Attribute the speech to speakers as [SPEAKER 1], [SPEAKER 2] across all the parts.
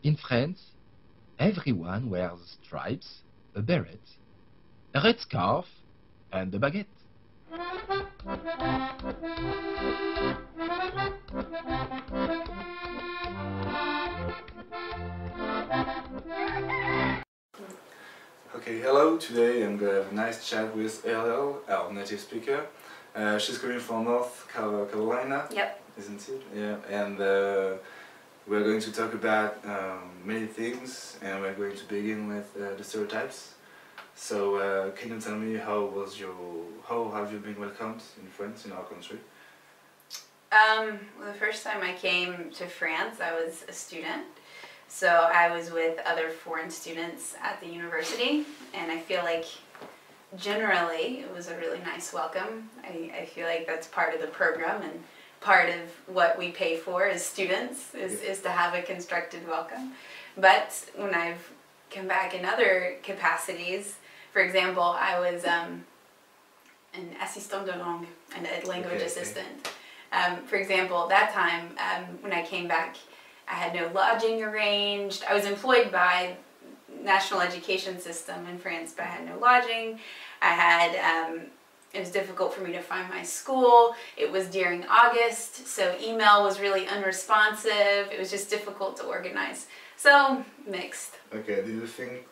[SPEAKER 1] In France, everyone wears stripes, a beret, a red scarf, and a baguette.
[SPEAKER 2] Okay, hello. Today I'm going to have a nice chat with LL, our native speaker. She's coming from North Carolina.
[SPEAKER 3] Yep.
[SPEAKER 2] Isn't it? Yeah. And we're going to talk about many things, and we're going to begin with the stereotypes. So, can you tell me how have you been welcomed in France, in our country?
[SPEAKER 3] Well, the first time I came to France, I was a student. So I was with other foreign students at the university, and I feel like generally it was a really nice welcome. I feel like that's part of the program and part of what we pay for as students is to have a constructed welcome. But when I've come back in other capacities, for example, I was an assistant de langue, a language assistant. For example, that time when I came back, I had no lodging arranged. I was employed by national education system in France, but I had no lodging. I had, it was difficult for me to find my school. It was during August, so email was really unresponsive. It was just difficult to organize. So, mixed.
[SPEAKER 2] Okay, do you think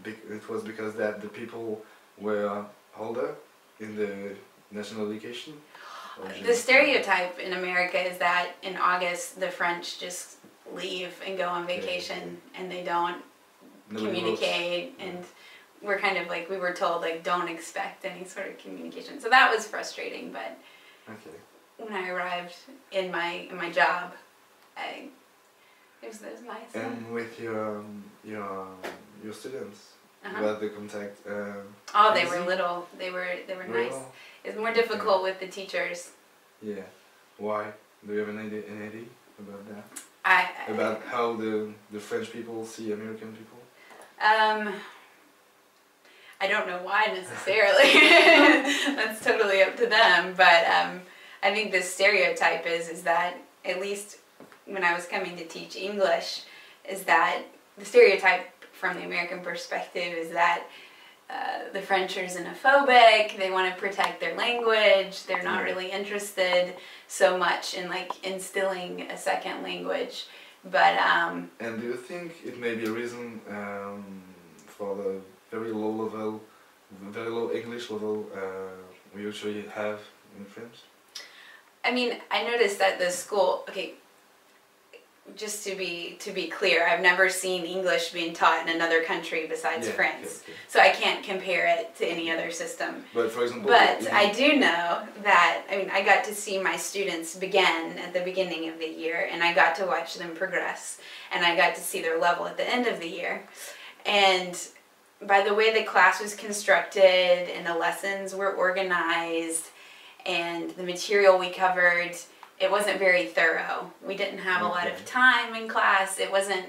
[SPEAKER 2] it was because that the people were older in the national education?
[SPEAKER 3] The stereotype in America is that in August the French just leave and go on vacation and they don't communicate, and we're kind of like, we were told like don't expect any sort of communication. So that was frustrating, but when I arrived in my job, it was nice.
[SPEAKER 2] And with your students, about the contact?
[SPEAKER 3] Oh, they were little. They were nice. It's more difficult with the teachers.
[SPEAKER 2] Yeah. Why? Do you have an idea about that? About how the French people see American people?
[SPEAKER 3] I don't know why necessarily. That's totally up to them. But I think the stereotype is that, at least when I was coming to teach English, is that the stereotype from the American perspective is that the French are xenophobic, they want to protect their language, they're not really interested so much in like instilling a second language. But
[SPEAKER 2] and do you think it may be a reason for the very low English level we usually have in France?
[SPEAKER 3] I mean, I noticed that the school, okay, just to be clear, I've never seen English being taught in another country besides France. So I can't compare it to any other system.
[SPEAKER 2] But for example,
[SPEAKER 3] I do know that, I mean, I got to see my students begin at the beginning of the year, and I got to watch them progress, and I got to see their level at the end of the year. And by the way the class was constructed and the lessons were organized and the material we covered, it wasn't very thorough. We didn't have a lot of time in class. It wasn't,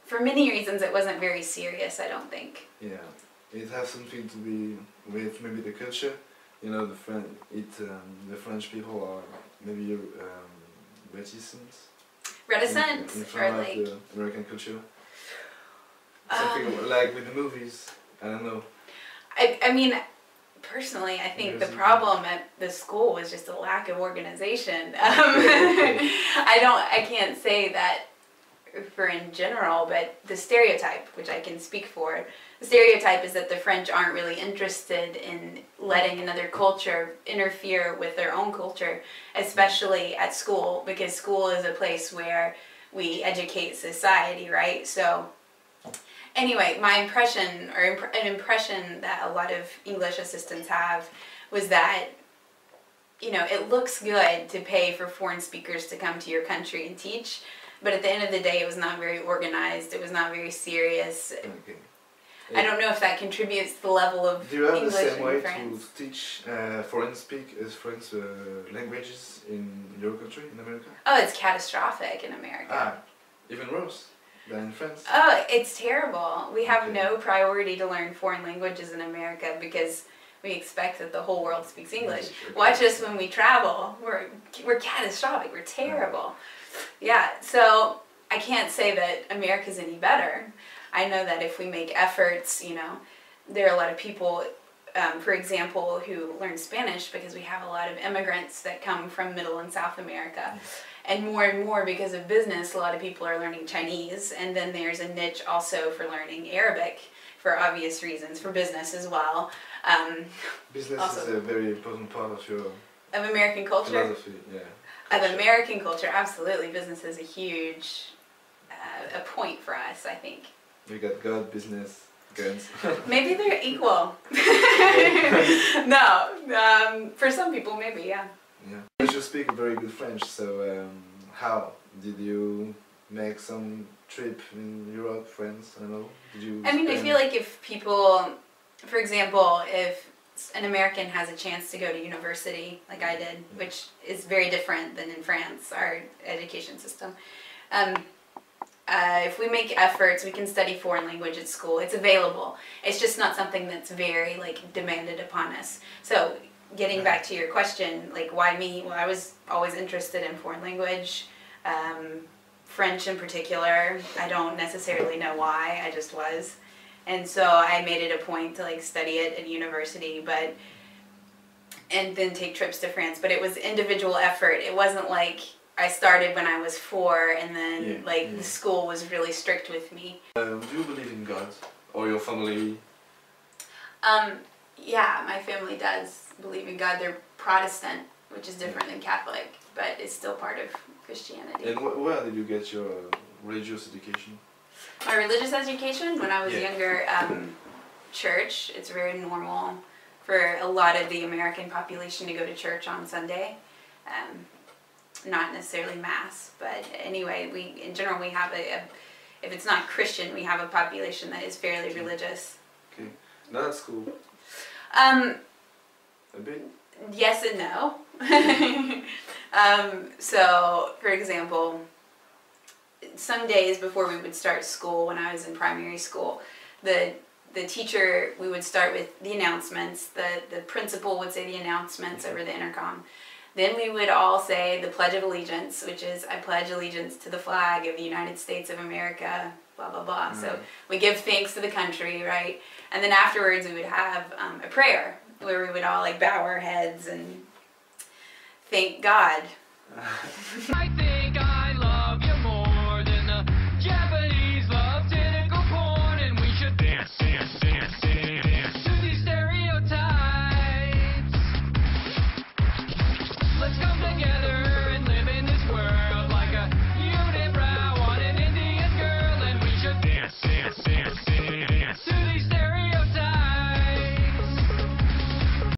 [SPEAKER 3] for many reasons, it wasn't very serious, I don't think.
[SPEAKER 2] Yeah, it has something to be with maybe the culture. You know, the French people are maybe reticent.
[SPEAKER 3] Reticent?
[SPEAKER 2] In front of the American culture. Something like with the movies, I don't know.
[SPEAKER 3] I mean, personally, I think the problem at the school was just a lack of organization. I can't say that for in general, but the stereotype, which I can speak for, the stereotype is that the French aren't really interested in letting another culture interfere with their own culture, especially at school, because school is a place where we educate society, right? So anyway, my impression, or an impression that a lot of English assistants have, was that, you know, it looks good to pay for foreign speakers to come to your country and teach, but at the end of the day it was not very organized, it was not very serious. I don't know if that contributes to the level of English in France.
[SPEAKER 2] Do you have the same way to teach foreign languages in your country, in America?
[SPEAKER 3] Oh, it's catastrophic in America.
[SPEAKER 2] Ah, even worse than in France?
[SPEAKER 3] Oh, it's terrible. We have no priority to learn foreign languages in America because we expect that the whole world speaks English. Watch us when we travel. We're catastrophic. We're terrible. Yeah, so I can't say that America's any better. I know that if we make efforts, you know, there are a lot of people, for example, who learn Spanish because we have a lot of immigrants that come from Middle and South America. And more because of business, a lot of people are learning Chinese. And then there's a niche also for learning Arabic for obvious reasons, for business as well.
[SPEAKER 2] Business
[SPEAKER 3] also,
[SPEAKER 2] is a very important part of your
[SPEAKER 3] of American culture.
[SPEAKER 2] Philosophy, yeah.
[SPEAKER 3] Of
[SPEAKER 2] Culture.
[SPEAKER 3] American culture, absolutely. Business is a huge a point for us, I think.
[SPEAKER 2] You got God, business, guns.
[SPEAKER 3] Maybe they're equal. No, for some people, maybe, yeah.
[SPEAKER 2] Yeah. You speak very good French, so how did you make some trip in Europe, France? I don't know. Did you?
[SPEAKER 3] I mean, I feel like if people, for example, if an American has a chance to go to university, like I did, which is very different than in France, our education system. If we make efforts, we can study foreign language at school. It's available. It's just not something that's very like demanded upon us. So getting back to your question, like why me? Well, I was always interested in foreign language, French in particular. I don't necessarily know why, I just was. And so I made it a point to like study it at university, and then take trips to France. But it was individual effort. It wasn't like I started when I was 4 and then the school was really strict with me.
[SPEAKER 2] Do you believe in God or your family?
[SPEAKER 3] Yeah, my family does believe in God. They're Protestant, which is different than Catholic, but it's still part of Christianity.
[SPEAKER 2] And where did you get your religious education?
[SPEAKER 3] My religious education, when I was younger, church. It's very normal for a lot of the American population to go to church on Sunday. Not necessarily mass, but anyway, in general we have if it's not Christian, we have a population that is fairly religious.
[SPEAKER 2] Okay, now that's cool. A bit?
[SPEAKER 3] Yes and no. So, for example, some days before we would start school, when I was in primary school, the teacher, we would start with the announcements. The principal would say the announcements over the intercom. Then we would all say the Pledge of Allegiance, which is, I pledge allegiance to the flag of the United States of America, blah, blah, blah. So we give thanks to the country, right? And then afterwards we would have a prayer where we would all like bow our heads and thank God.